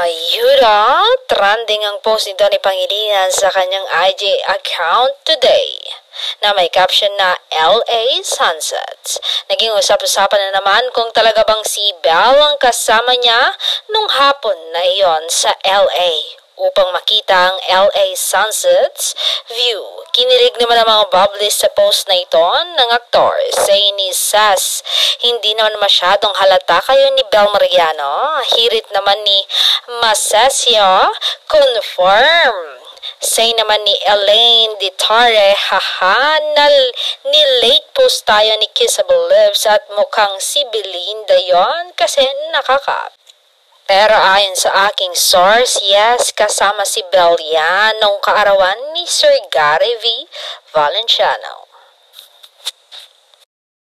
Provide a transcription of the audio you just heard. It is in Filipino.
Ayuda, trending ang post ni Donnie Pangilinan sa kanyang IG account today na may caption na LA Sunsets. Naging usap-usapan na naman kung talaga bang si Belle ang kasama niya nung hapon na iyon sa LA upang makita ang LA Sunsets view. Kinilig naman ang mga bubblies sa post na ito ng aktor. Say ni Sass, hindi naman masyadong halata kayo ni Belle Mariano. Hirit naman ni Masasio, confirm. Say naman ni Elaine Ditare, haha, ni-late post tayo ni Kissable Lips at mukhang si Belinda yon kasi nakaka. Pero ayon sa aking source, yes, kasama si Belle yan nung kaarawan ni Sir Gary V. Valenciano.